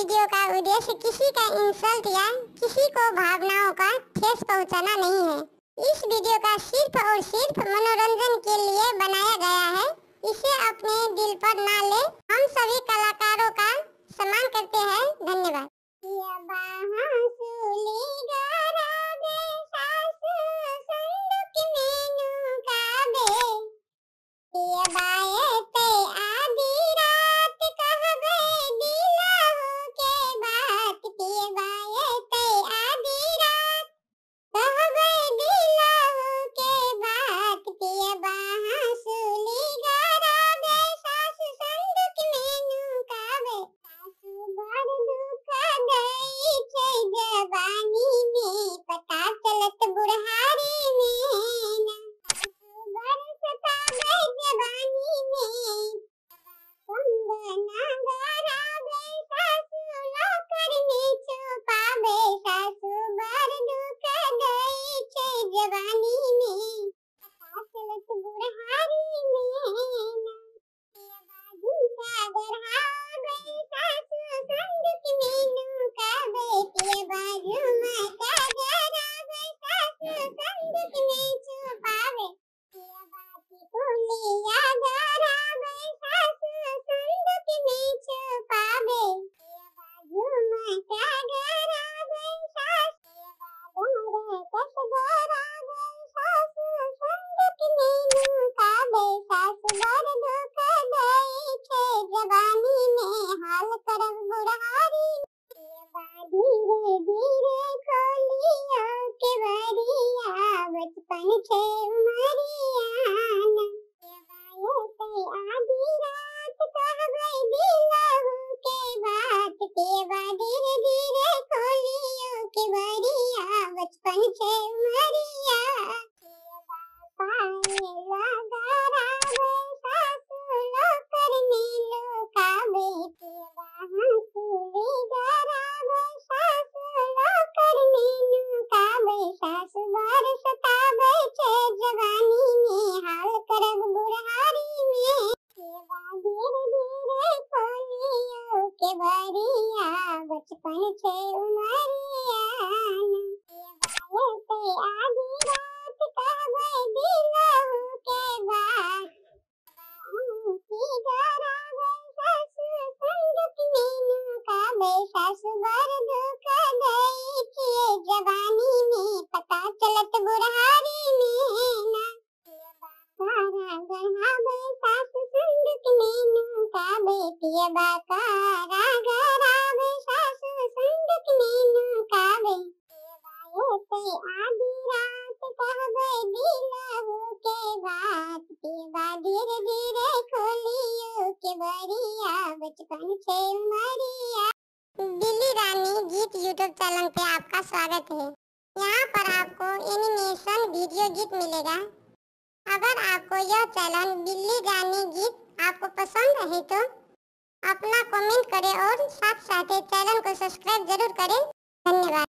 Video का उद्देश्य किसी का इंसल्ट या किसी को भावनाओं का ठेस पहुंचाना नहीं है। इस वीडियो का सिर्फ और सिर्फ मनोरंजन के लिए बनाया गया है। इसे अपने दिल पर ना ले। हम सभी कलाकारों का सम्मान करते हैं। धन्यवाद। बचपन से उमरिया आधी रात कहवे दिलहु के बात की डरावे सासु संगत मीनू काबे सासु बर दुख गई किए जवानी में पता चलत बुढ़ारी में ना सारा गढ़ावे सासु संगत मीनू काबे पिए बाकारा आधी रात कहवे दिलहु के बात पीवा धीरे धीरे खोलियो के बरिया बचपन से उमरिया। बिल्ली रानी गीत यूट्यूब चैनल पे आपका स्वागत है। यहाँ पर आपको एनिमेशन वीडियो गीत मिलेगा। अगर आपको यह चैनल बिल्ली रानी गीत आपको पसंद है तो अपना कमेंट करें और साथ साथ चैनल को सब्सक्राइब जरूर करें। धन्यवाद।